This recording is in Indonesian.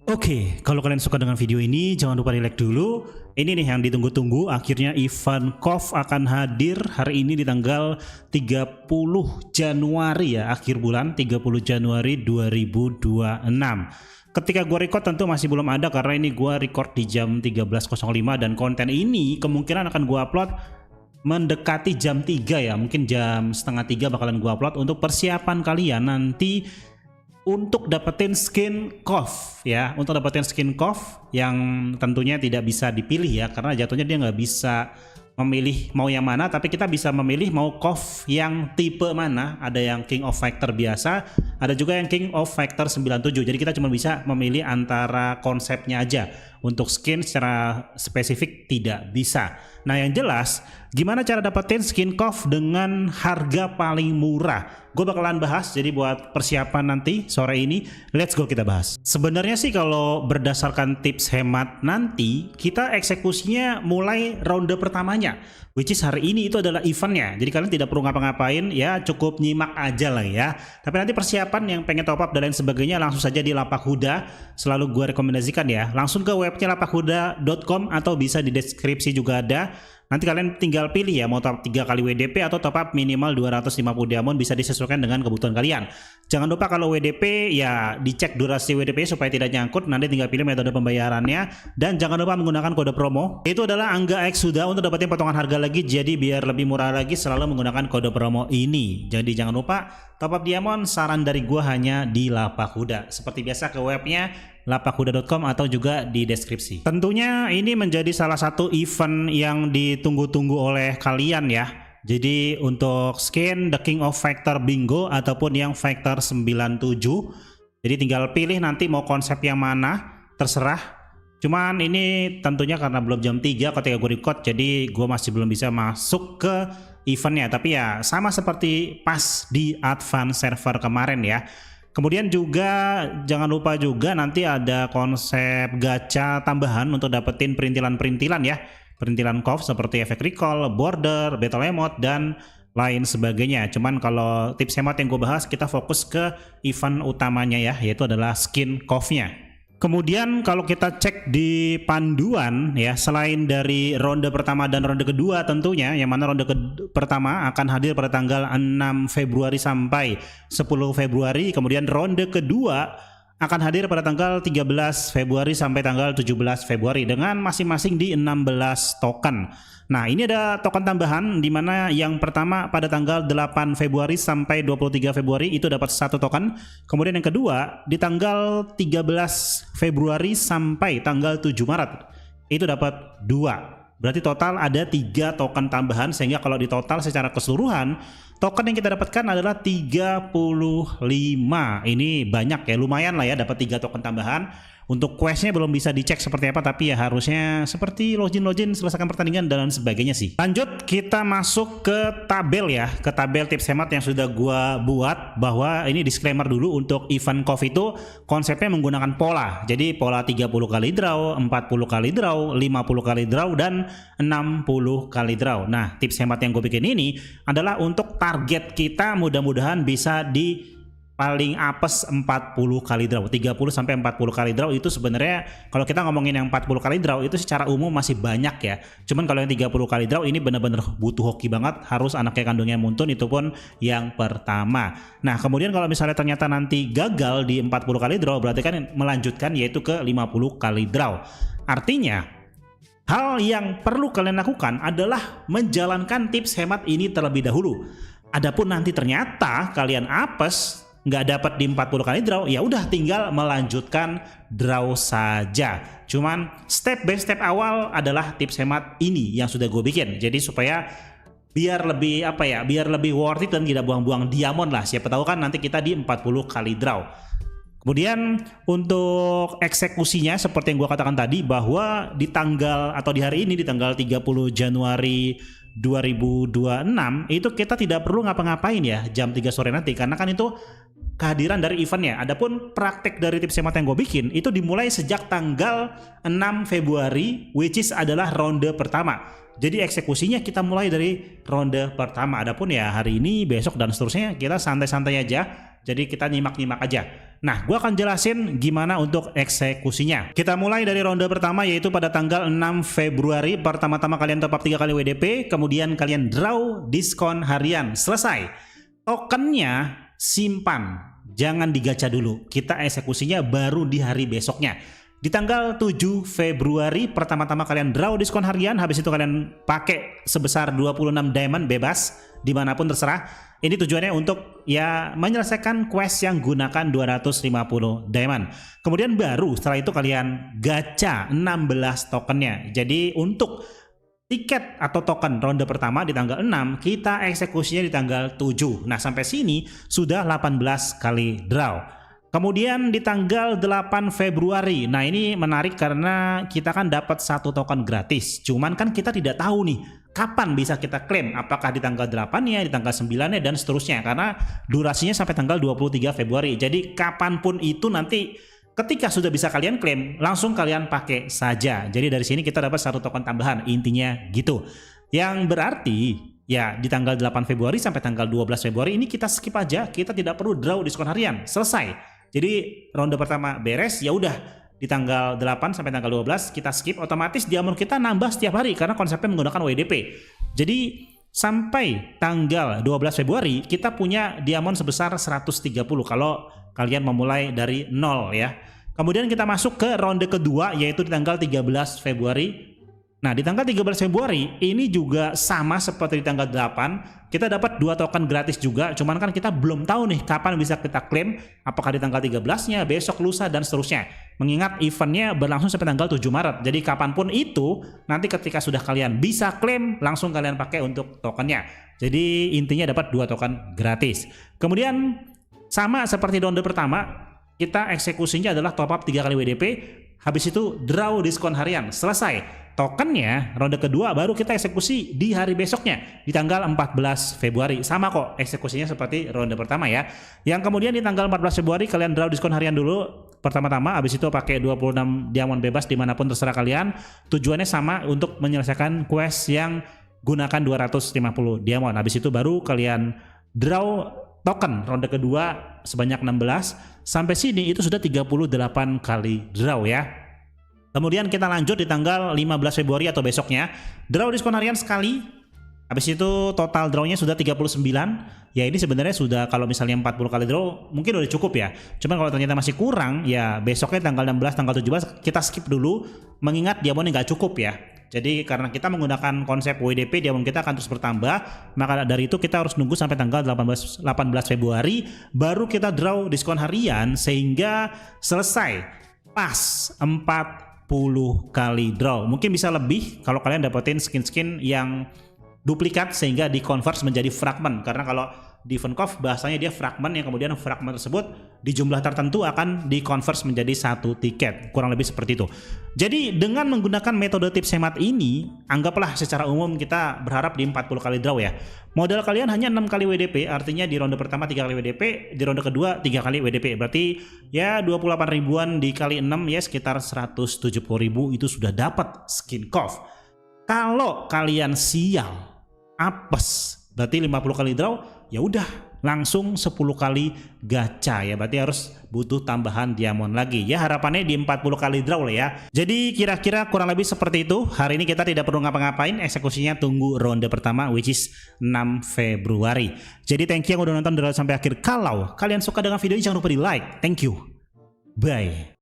Oke, kalau kalian suka dengan video ini, jangan lupa di like dulu. Ini nih yang ditunggu-tunggu, akhirnya event KOF akan hadir hari ini di tanggal 30 Januari ya, akhir bulan 30 Januari 2026. Ketika gua record tentu masih belum ada karena ini gua record di jam 13.05 dan konten ini kemungkinan akan gua upload mendekati jam 3 ya, mungkin jam setengah 3 bakalan gua upload untuk persiapan kalian nanti untuk dapetin skin KOF ya, untuk dapetin skin KOF yang tentunya tidak bisa dipilih ya, karena jatuhnya dia nggak bisa memilih mau yang mana, tapi kita bisa memilih mau KOF yang tipe mana. Ada yang King of Fighter biasa, ada juga yang King of Fighter 97. Jadi kita cuma bisa memilih antara konsepnya aja. Untuk skin secara spesifik tidak bisa. Nah yang jelas, gimana cara dapetin skin KOF dengan harga paling murah? Gue bakalan bahas, jadi buat persiapan nanti sore ini, let's go kita bahas. Sebenarnya sih kalau berdasarkan tips hemat nanti, kita eksekusinya mulai ronde pertamanya, which is hari ini itu adalah eventnya. Jadi kalian tidak perlu ngapa-ngapain ya, cukup nyimak aja lah ya. Tapi nanti persiapan yang pengen top up dan lain sebagainya langsung saja di Lapak Huda, selalu gue rekomendasikan ya. Langsung ke webnya lapakhuda.com atau bisa di deskripsi juga ada. Nanti kalian tinggal pilih ya mau top up 3 kali WDP atau top up minimal 250 diamond, bisa disesuaikan dengan kebutuhan kalian. Jangan lupa kalau WDP ya dicek durasi WDP supaya tidak nyangkut, nanti tinggal pilih metode pembayarannya dan jangan lupa menggunakan kode promo. Itu adalah Angga X Huda untuk dapetin potongan harga lagi, jadi biar lebih murah lagi selalu menggunakan kode promo ini. Jadi jangan lupa top up diamond, saran dari gua hanya di Lapak Huda. Seperti biasa ke webnya lapakhuda.com atau juga di deskripsi. Tentunya ini menjadi salah satu event yang ditunggu-tunggu oleh kalian ya. Jadi untuk skin The King of Fighter Bingo ataupun yang Fighter 97. Jadi tinggal pilih nanti mau konsep yang mana, terserah. Cuman ini tentunya karena belum jam 3 ketika gue record, jadi gue masih belum bisa masuk ke eventnya. Tapi ya sama seperti pas di advance server kemarin ya. Kemudian juga jangan lupa juga nanti ada konsep gacha tambahan untuk dapetin perintilan-perintilan ya. Perintilan KOF seperti efek recall, border, battle emote, dan lain sebagainya. Cuman kalau tips hemat yang gue bahas, kita fokus ke event utamanya ya, yaitu adalah skin KOF-nya. Kemudian kalau kita cek di panduan ya, selain dari ronde pertama dan ronde kedua tentunya, yang mana ronde pertama akan hadir pada tanggal 6 Februari sampai 10 Februari, kemudian ronde kedua akan hadir pada tanggal 13 Februari sampai tanggal 17 Februari dengan masing-masing di 16 token. Nah ini ada token tambahan di mana yang pertama pada tanggal 8 Februari sampai 23 Februari itu dapat 1 token. Kemudian yang kedua di tanggal 13 Februari sampai tanggal 7 Maret itu dapat 2. Berarti total ada 3 token tambahan, sehingga kalau di total secara keseluruhan token yang kita dapatkan adalah 35. Ini banyak ya, lumayan lah ya dapat 3 token tambahan. Untuk questnya belum bisa dicek seperti apa, tapi ya harusnya seperti login selesaikan pertandingan dan sebagainya sih. Lanjut kita masuk ke tabel ya, ke tabel tips hemat yang sudah gua buat. Bahwa ini disclaimer dulu, untuk event KOF itu konsepnya menggunakan pola. Jadi pola 30 kali draw, 40 kali draw, 50 kali draw, dan 60 kali draw. Nah tips hemat yang gue bikin ini adalah untuk target kita mudah-mudahan bisa di paling apes 40 kali draw, 30 sampai 40 kali draw. Itu sebenarnya kalau kita ngomongin yang 40 kali draw itu secara umum masih banyak ya. Cuman kalau yang 30 kali draw ini bener-bener butuh hoki banget, harus anaknya kandungnya Muntun, itu pun yang pertama. Nah kemudian kalau misalnya ternyata nanti gagal di 40 kali draw, berarti kan melanjutkan yaitu ke 50 kali draw. Artinya hal yang perlu kalian lakukan adalah menjalankan tips hemat ini terlebih dahulu. Adapun nanti ternyata kalian apes, nggak dapat di 40 kali draw, ya udah tinggal melanjutkan draw saja. Cuman step by step awal adalah tips hemat ini yang sudah gue bikin. Jadi supaya biar lebih apa ya, biar lebih worth it dan tidak buang-buang diamond lah. Siapa tahu kan nanti kita di 40 kali draw. Kemudian untuk eksekusinya seperti yang gue katakan tadi, bahwa di tanggal atau di hari ini di tanggal 30 Januari 2026 itu kita tidak perlu ngapa-ngapain ya jam 3 sore nanti, karena kan itu kehadiran dari eventnya. Adapun praktek dari tips hemat yang gue bikin itu dimulai sejak tanggal 6 Februari, which is adalah ronde pertama. Jadi eksekusinya kita mulai dari ronde pertama. Adapun ya hari ini, besok dan seterusnya kita santai-santai aja. Jadi kita nyimak-nyimak aja. Nah, gua akan jelasin gimana untuk eksekusinya. Kita mulai dari ronde pertama, yaitu pada tanggal 6 Februari. Pertama-tama kalian top up 3 kali WDP, kemudian kalian draw diskon harian. Selesai. Tokennya simpan, jangan digacha dulu. Kita eksekusinya baru di hari besoknya. Di tanggal 7 Februari, pertama-tama kalian draw diskon harian, habis itu kalian pakai sebesar 26 diamond bebas, dimanapun terserah. Ini tujuannya untuk ya menyelesaikan quest yang gunakan 250 diamond. Kemudian baru setelah itu kalian gacha 16 tokennya. Jadi untuk tiket atau token ronde pertama di tanggal 6, kita eksekusinya di tanggal 7. Nah, sampai sini sudah 18 kali draw. Kemudian di tanggal 8 Februari, nah ini menarik karena kita kan dapat 1 token gratis. Cuman kan kita tidak tahu nih kapan bisa kita klaim, apakah di tanggal 8-nya, di tanggal 9-nya, dan seterusnya. Karena durasinya sampai tanggal 23 Februari. Jadi kapanpun itu nanti ketika sudah bisa kalian klaim, langsung kalian pakai saja. Jadi dari sini kita dapat 1 token tambahan, intinya gitu. Yang berarti ya di tanggal 8 Februari sampai tanggal 12 Februari ini kita skip aja, kita tidak perlu draw diskon harian, selesai. Jadi ronde pertama beres, ya udah di tanggal 8 sampai tanggal 12 kita skip, otomatis diamond kita nambah setiap hari karena konsepnya menggunakan WDP. Jadi sampai tanggal 12 Februari kita punya diamond sebesar 130 kalau kalian memulai dari 0 ya. Kemudian kita masuk ke ronde kedua, yaitu di tanggal 13 Februari. Nah, di tanggal 13 Februari ini juga sama seperti di tanggal 8, kita dapat 2 token gratis juga, cuman kan kita belum tahu nih kapan bisa kita klaim, apakah di tanggal 13-nya, besok, lusa, dan seterusnya. Mengingat eventnya berlangsung sampai tanggal 7 Maret, jadi kapanpun itu, nanti ketika sudah kalian bisa klaim, langsung kalian pakai untuk tokennya. Jadi intinya dapat 2 token gratis. Kemudian sama seperti ronde pertama, kita eksekusinya adalah top up 3 kali WDP, habis itu draw diskon harian, selesai. Tokennya ronde kedua baru kita eksekusi di hari besoknya di tanggal 14 Februari. Sama kok eksekusinya seperti ronde pertama ya. Yang kemudian di tanggal 14 Februari kalian draw diskon harian dulu pertama-tama, habis itu pakai 26 diamond bebas dimanapun terserah kalian. Tujuannya sama, untuk menyelesaikan quest yang gunakan 250 diamond. Habis itu baru kalian draw token ronde kedua sebanyak 16. Sampai sini itu sudah 38 kali draw ya. Kemudian kita lanjut di tanggal 15 Februari atau besoknya, draw diskon harian sekali. Habis itu total drawnya sudah 39. Ya ini sebenarnya sudah, kalau misalnya 40 kali draw mungkin udah cukup ya. Cuman kalau ternyata masih kurang, ya besoknya tanggal 16, tanggal 17 kita skip dulu, mengingat diamondnya nggak cukup ya. Jadi karena kita menggunakan konsep WDP, diamond kita akan terus bertambah, maka dari itu kita harus nunggu sampai tanggal 18 Februari baru kita draw diskon harian, sehingga selesai pas 40 kali draw. Mungkin bisa lebih kalau kalian dapetin skin-skin yang duplikat sehingga di-convert menjadi fragment. Karena kalau di Ivankov bahasanya dia fragment, yang kemudian fragment tersebut di jumlah tertentu akan di-convert menjadi 1 tiket. Kurang lebih seperti itu. Jadi dengan menggunakan metode tips hemat ini, anggaplah secara umum kita berharap di 40 kali draw ya. Modal kalian hanya 6 kali WDP, artinya di ronde pertama 3 kali WDP, di ronde kedua 3 kali WDP. Berarti ya 28 ribuan dikali 6 ya sekitar 170 ribu, itu sudah dapat skin KOF. Kalau kalian sial, apes, berarti 50 kali draw, ya udah langsung 10 kali gacha ya, berarti harus butuh tambahan diamond lagi ya. Harapannya di 40 kali draw lah ya. Jadi kira-kira kurang lebih seperti itu. Hari ini kita tidak perlu ngapa-ngapain, eksekusinya tunggu ronde pertama, which is 6 Februari. Jadi thank you yang udah nonton dari sampai akhir. Kalau kalian suka dengan video ini jangan lupa di like. Thank you, bye.